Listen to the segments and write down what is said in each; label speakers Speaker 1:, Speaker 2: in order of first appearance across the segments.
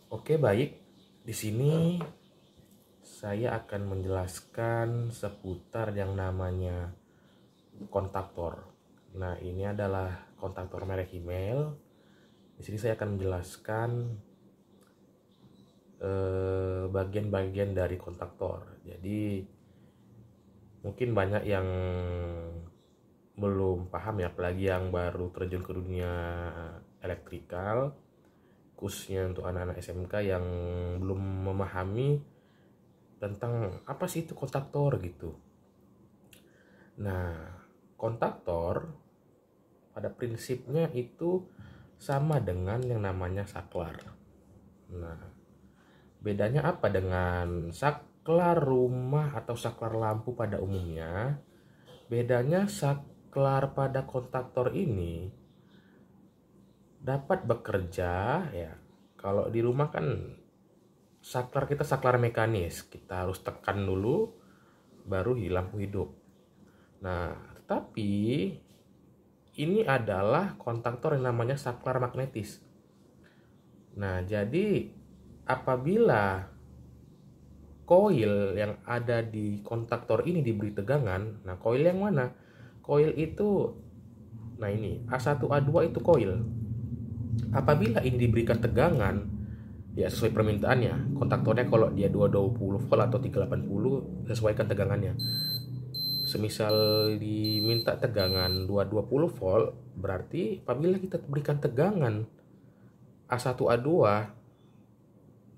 Speaker 1: Oke, baik. Di sini saya akan menjelaskan seputar yang namanya kontaktor. Nah, ini adalah kontaktor merek email. Di sini saya akan menjelaskan bagian-bagian dari kontaktor. Jadi, mungkin banyak yang belum paham ya, apalagi yang baru terjun ke dunia elektrikal, khususnya untuk anak-anak SMK yang belum memahami tentang apa sih itu kontaktor gitu. Nah, kontaktor pada prinsipnya itu sama dengan yang namanya saklar. Nah, bedanya apa dengan saklar rumah atau saklar lampu pada umumnya? Bedanya saklar pada kontaktor ini dapat bekerja ya. Kalau di rumah kan saklar kita saklar mekanis, kita harus tekan dulu baru lampu hidup. Nah, tetapi ini adalah kontaktor yang namanya saklar magnetis. Nah, jadi apabila koil yang ada di kontaktor ini diberi tegangan, nah koil yang mana? Koil itu, nah ini A1A2 itu koil. Apabila ini diberikan tegangan, ya sesuai permintaannya. Kontaktornya kalau dia 220 volt atau 380, sesuaikan tegangannya. Semisal diminta tegangan 220 volt, berarti apabila kita berikan tegangan A1A2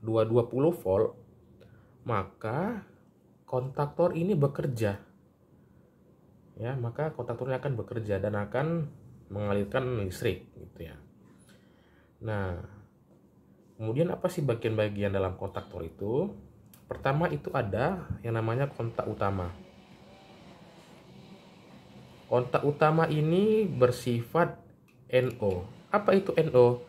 Speaker 1: 220 volt, maka kontaktor ini bekerja. Ya, maka kontaktornya akan bekerja dan akan mengalirkan listrik gitu ya. Nah, kemudian apa sih bagian-bagian dalam kontaktor itu? Pertama itu ada yang namanya kontak utama. Kontak utama ini bersifat NO. Apa itu NO?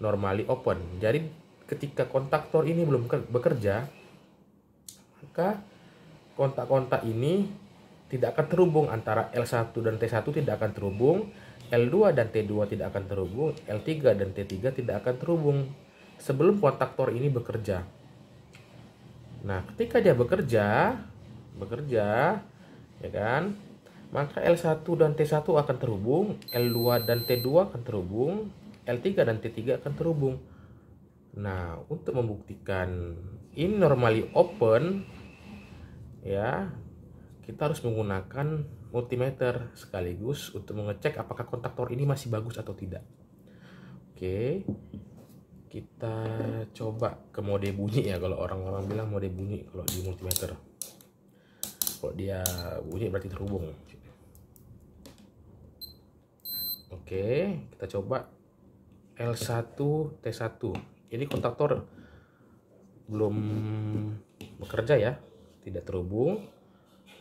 Speaker 1: Normally open. Jadi ketika kontaktor ini belum bekerja, maka kontak-kontak ini tidak akan terhubung, antara L1 dan T1 tidak akan terhubung, L2 dan T2 tidak akan terhubung, L3 dan T3 tidak akan terhubung sebelum kontaktor ini bekerja. Nah, ketika dia bekerja ya kan, maka L1 dan T1 akan terhubung, L2 dan T2 akan terhubung, L3 dan T3 akan terhubung. Nah, untuk membuktikan ini normally open ya, kita harus menggunakan multimeter sekaligus untuk mengecek apakah kontaktor ini masih bagus atau tidak. Oke, kita coba ke mode bunyi ya, kalau orang-orang bilang mode bunyi kalau di multimeter. Kalau dia bunyi berarti terhubung. Oke, kita coba L1 T1. Ini kontaktor belum bekerja ya, tidak terhubung.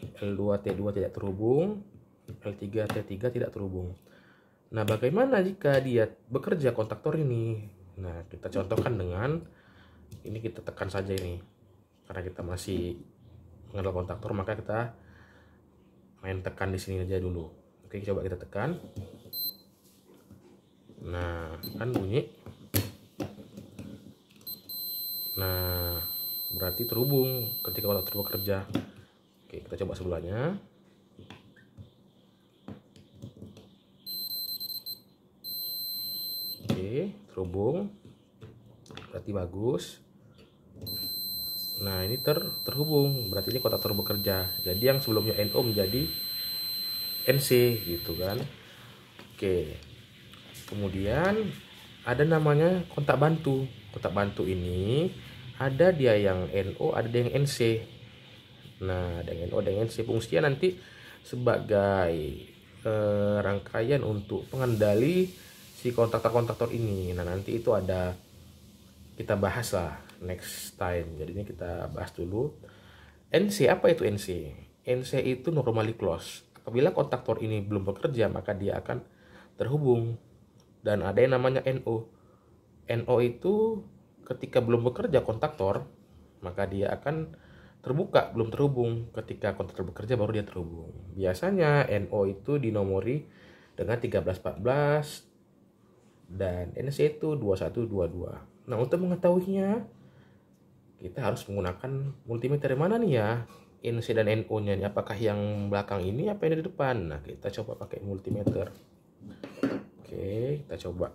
Speaker 1: L2 T2 tidak terhubung, L3 T3 tidak terhubung. Nah, bagaimana jika dia bekerja kontaktor ini? Nah, kita contohkan dengan ini, kita tekan saja ini. Karena kita masih mengenal kontaktor, maka kita main tekan di sini aja dulu. Oke, coba kita tekan. Nah, kan bunyi. Nah, berarti terhubung ketika kontaktor bekerja. Oke, kita coba sebelahnya. Oke, terhubung. Berarti bagus. Nah, ini terhubung. Berarti ini kontaktor bekerja. Jadi yang sebelumnya NO menjadi NC gitu kan. Oke. Kemudian ada namanya kontak bantu. Kontak bantu ini ada dia yang NO, ada dia yang NC. Nah, ada yang NO, ada yang NC. Fungsinya nanti sebagai rangkaian untuk pengendali si kontaktor-kontaktor ini. Nah, nanti itu ada, kita bahas lah next time. Jadi ini kita bahas dulu. NC, apa itu NC? NC itu normally close. Apabila kontaktor ini belum bekerja, maka dia akan terhubung. Dan ada yang namanya NO. NO itu ketika belum bekerja kontaktor, maka dia akan terbuka, belum terhubung. Ketika kontaktor bekerja baru dia terhubung. Biasanya NO itu dinomori dengan 1314 dan NC itu 2122. Nah, untuk mengetahuinya kita harus menggunakan multimeter yang mana nih ya, NC dan NO-nya nih, apakah yang belakang ini apa yang di depan. Nah, kita coba pakai multimeter. Oke, kita coba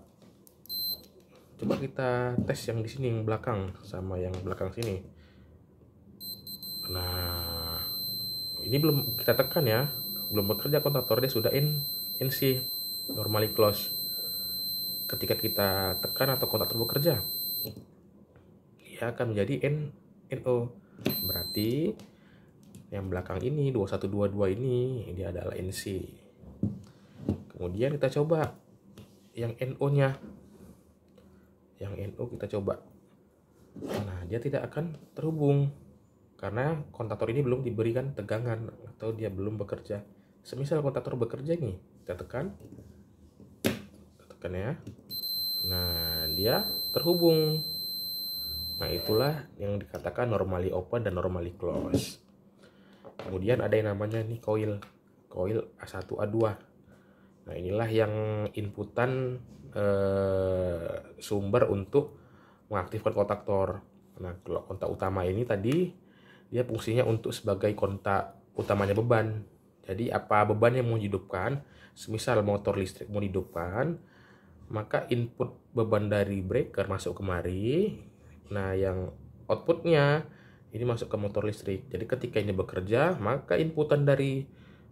Speaker 1: kita tes yang di sini, yang belakang sama yang belakang sini. Nah, ini belum kita tekan ya, belum bekerja kontaktor, dia sudah NC, normally close. Ketika kita tekan atau kontaktor bekerja, dia akan menjadi NO. Berarti yang belakang ini 2122 ini dia adalah NC. Kemudian kita coba yang NO-nya. Yang NO kita coba. Nah, dia tidak akan terhubung karena kontaktor ini belum diberikan tegangan atau dia belum bekerja. Semisal kontaktor bekerja nih, kita tekan ya. Nah, dia terhubung. Nah, itulah yang dikatakan normally open dan normally close. Kemudian ada yang namanya nih coil A1 A2. Nah, inilah yang inputan sumber untuk mengaktifkan kontaktor. Nah, kalau kontak utama ini tadi dia fungsinya untuk sebagai kontak utamanya beban. Jadi apa beban yang mau dihidupkan, semisal motor listrik mau dihidupkan, maka input beban dari breaker masuk kemari. Nah, yang outputnya ini masuk ke motor listrik. Jadi ketika ini bekerja, maka inputan dari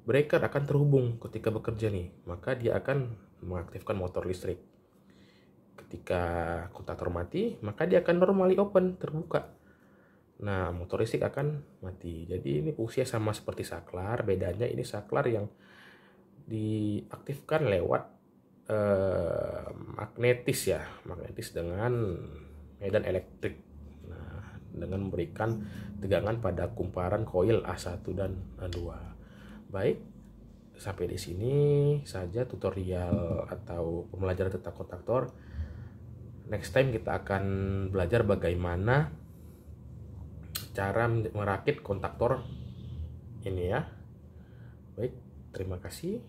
Speaker 1: breaker akan terhubung ketika bekerja nih. Maka dia akan mengaktifkan motor listrik. Ketika kontaktor mati, maka dia akan normally open, terbuka. Nah, motor listrik akan mati. Jadi ini fungsinya sama seperti saklar. Bedanya ini saklar yang diaktifkan lewat magnetis ya, magnetis dengan medan elektrik. Nah, dengan memberikan tegangan pada kumparan koil A1 dan A2. Baik, sampai di sini saja tutorial atau pembelajaran tentang kontaktor. Next time kita akan belajar bagaimana cara merakit kontaktor ini ya. Baik, terima kasih.